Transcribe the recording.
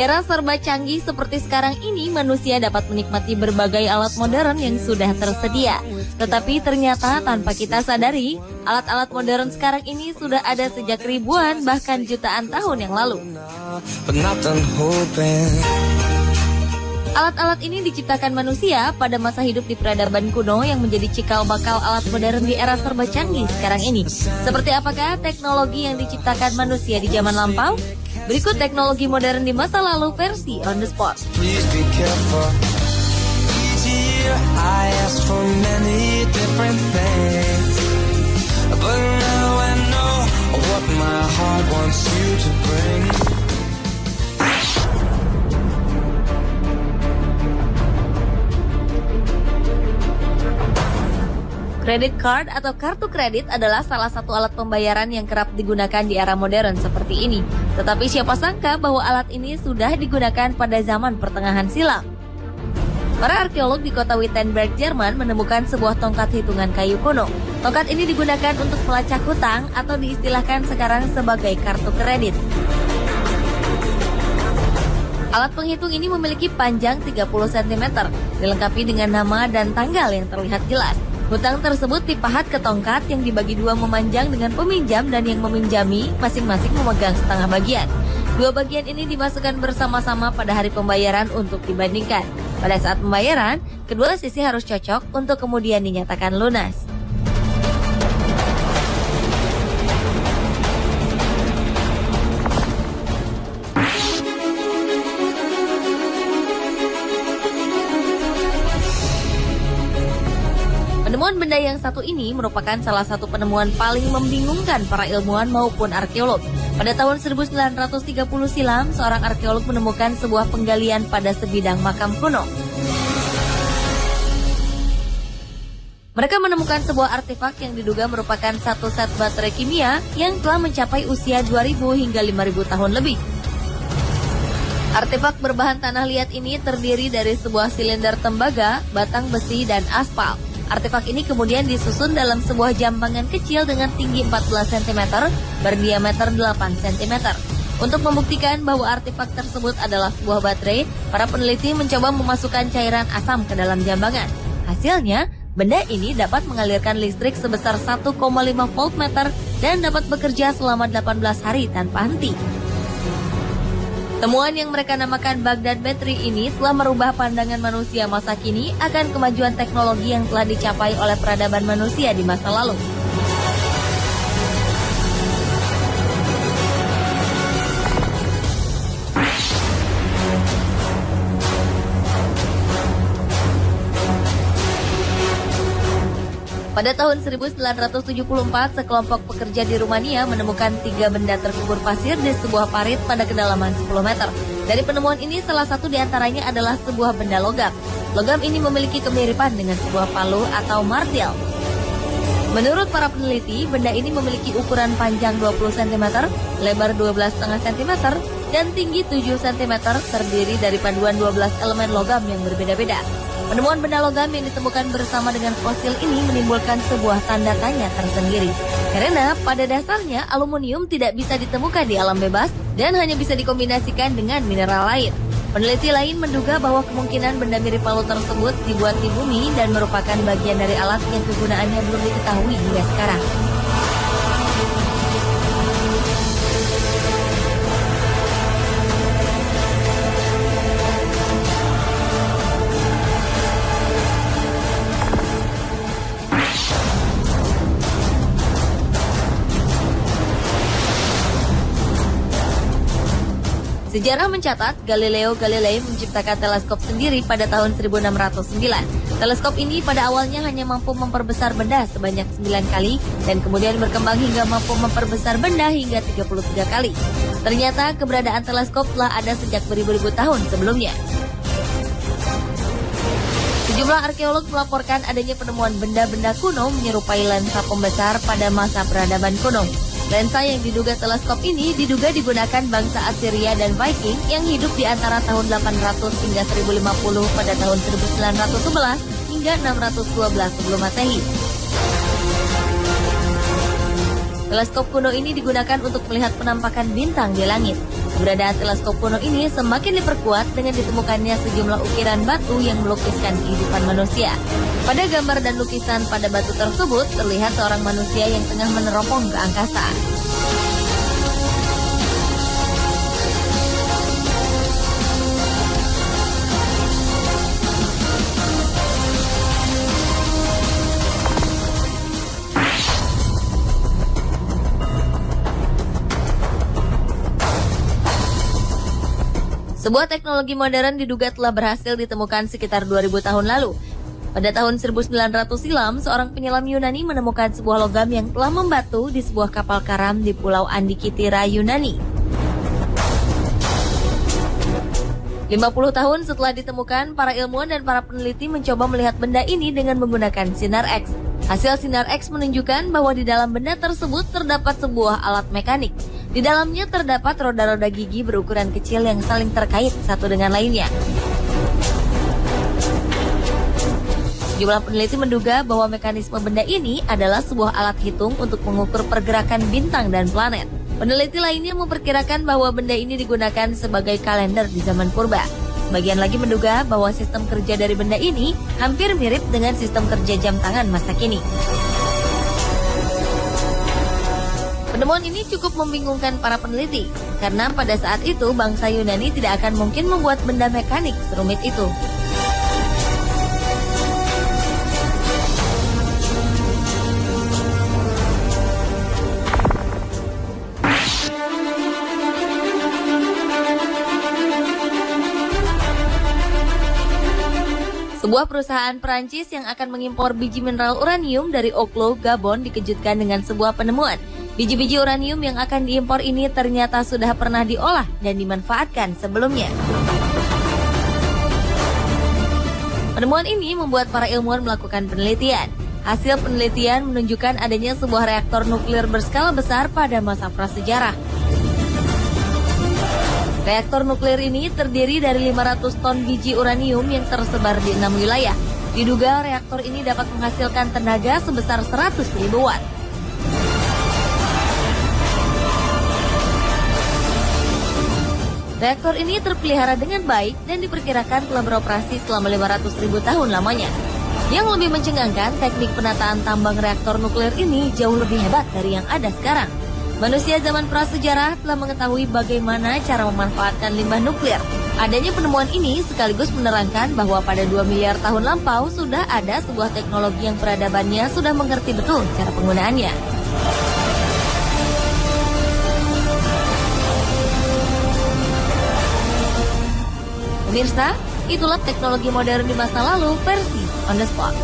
era serba canggih seperti sekarang ini, manusia dapat menikmati berbagai alat modern yang sudah tersedia. Tetapi ternyata tanpa kita sadari, alat-alat modern sekarang ini sudah ada sejak ribuan bahkan jutaan tahun yang lalu. Alat-alat ini diciptakan manusia pada masa hidup di peradaban kuno yang menjadi cikal bakal alat modern di era serba canggih sekarang ini. Seperti apakah teknologi yang diciptakan manusia di zaman lampau? Berikut teknologi modern di masa lalu versi On The Spot. Credit card atau kartu kredit adalah salah satu alat pembayaran yang kerap digunakan di era modern seperti ini. Tetapi siapa sangka bahwa alat ini sudah digunakan pada zaman pertengahan silam. Para arkeolog di kota Wittenberg, Jerman menemukan sebuah tongkat hitungan kayu kuno. Tongkat ini digunakan untuk melacak hutang atau diistilahkan sekarang sebagai kartu kredit. Alat penghitung ini memiliki panjang 30 cm, dilengkapi dengan nama dan tanggal yang terlihat jelas. Hutang tersebut dipahat ke tongkat yang dibagi dua memanjang dengan peminjam dan yang meminjami masing-masing memegang setengah bagian. Dua bagian ini dimasukkan bersama-sama pada hari pembayaran untuk dibandingkan. Pada saat pembayaran, kedua sisi harus cocok untuk kemudian dinyatakan lunas. Penemuan benda yang satu ini merupakan salah satu penemuan paling membingungkan para ilmuwan maupun arkeolog. Pada tahun 1930 silam, seorang arkeolog menemukan sebuah penggalian pada sebidang makam kuno. Mereka menemukan sebuah artefak yang diduga merupakan satu set baterai kimia yang telah mencapai usia 2000 hingga 5000 tahun lebih. Artefak berbahan tanah liat ini terdiri dari sebuah silinder tembaga, batang besi, dan aspal. Artefak ini kemudian disusun dalam sebuah jambangan kecil dengan tinggi 14 cm, berdiameter 8 cm. Untuk membuktikan bahwa artefak tersebut adalah sebuah baterai, para peneliti mencoba memasukkan cairan asam ke dalam jambangan. Hasilnya, benda ini dapat mengalirkan listrik sebesar 1,5 voltmeter dan dapat bekerja selama 18 hari tanpa henti. Temuan yang mereka namakan Baghdad Battery ini telah merubah pandangan manusia masa kini akan kemajuan teknologi yang telah dicapai oleh peradaban manusia di masa lalu. Pada tahun 1974, sekelompok pekerja di Rumania menemukan 3 benda terkubur pasir di sebuah parit pada kedalaman 10 meter. Dari penemuan ini, salah satu di antaranya adalah sebuah benda logam. Logam ini memiliki kemiripan dengan sebuah palu atau martil. Menurut para peneliti, benda ini memiliki ukuran panjang 20 cm, lebar 12,5 cm, dan tinggi 7 cm, terdiri dari paduan 12 elemen logam yang berbeda-beda. Penemuan benda logam yang ditemukan bersama dengan fosil ini menimbulkan sebuah tanda tanya tersendiri. Karena pada dasarnya aluminium tidak bisa ditemukan di alam bebas dan hanya bisa dikombinasikan dengan mineral lain. Peneliti lain menduga bahwa kemungkinan benda mirip palu tersebut dibuat di bumi dan merupakan bagian dari alat yang kegunaannya belum diketahui hingga sekarang. Sejarah mencatat Galileo Galilei menciptakan teleskop sendiri pada tahun 1609. Teleskop ini pada awalnya hanya mampu memperbesar benda sebanyak 9 kali dan kemudian berkembang hingga mampu memperbesar benda hingga 33 kali. Ternyata keberadaan teleskop telah ada sejak beribu-ribu tahun sebelumnya. Sejumlah arkeolog melaporkan adanya penemuan benda-benda kuno menyerupai lensa pembesar pada masa peradaban kuno. Lensa yang diduga teleskop ini diduga digunakan bangsa Assyria dan Viking yang hidup di antara tahun 800 hingga 1050 pada tahun 1911 hingga 612 sebelum Masehi. Teleskop kuno ini digunakan untuk melihat penampakan bintang di langit. Keberadaan teleskop kuno ini semakin diperkuat dengan ditemukannya sejumlah ukiran batu yang melukiskan kehidupan manusia. Pada gambar dan lukisan pada batu tersebut, terlihat seorang manusia yang tengah meneropong ke angkasa. Sebuah teknologi modern diduga telah berhasil ditemukan sekitar 2000 tahun lalu. Pada tahun 1900 silam, seorang penyelam Yunani menemukan sebuah logam yang telah membatu di sebuah kapal karam di Pulau Andikitira, Yunani. 50 tahun setelah ditemukan, para ilmuwan dan para peneliti mencoba melihat benda ini dengan menggunakan sinar X. Hasil sinar X menunjukkan bahwa di dalam benda tersebut terdapat sebuah alat mekanik. Di dalamnya terdapat roda-roda gigi berukuran kecil yang saling terkait satu dengan lainnya. Sejumlah peneliti menduga bahwa mekanisme benda ini adalah sebuah alat hitung untuk mengukur pergerakan bintang dan planet. Peneliti lainnya memperkirakan bahwa benda ini digunakan sebagai kalender di zaman purba. Sebagian lagi menduga bahwa sistem kerja dari benda ini hampir mirip dengan sistem kerja jam tangan masa kini. Penemuan ini cukup membingungkan para peneliti, karena pada saat itu bangsa Yunani tidak akan mungkin membuat benda mekanik serumit itu. Sebuah perusahaan Perancis yang akan mengimpor biji mineral uranium dari Oklo, Gabon dikejutkan dengan sebuah penemuan. Biji-biji uranium yang akan diimpor ini ternyata sudah pernah diolah dan dimanfaatkan sebelumnya. Penemuan ini membuat para ilmuwan melakukan penelitian. Hasil penelitian menunjukkan adanya sebuah reaktor nuklir berskala besar pada masa prasejarah. Reaktor nuklir ini terdiri dari 500 ton biji uranium yang tersebar di 6 wilayah. Diduga reaktor ini dapat menghasilkan tenaga sebesar 100.000 watt. Reaktor ini terpelihara dengan baik dan diperkirakan telah beroperasi selama 500.000 tahun lamanya. Yang lebih mencengangkan, teknik penataan tambang reaktor nuklir ini jauh lebih hebat dari yang ada sekarang. Manusia zaman prasejarah telah mengetahui bagaimana cara memanfaatkan limbah nuklir. Adanya penemuan ini sekaligus menerangkan bahwa pada 2 miliar tahun lampau sudah ada sebuah teknologi yang peradabannya sudah mengerti betul cara penggunaannya. Pemirsa, itulah teknologi modern di masa lalu versi On The Spot.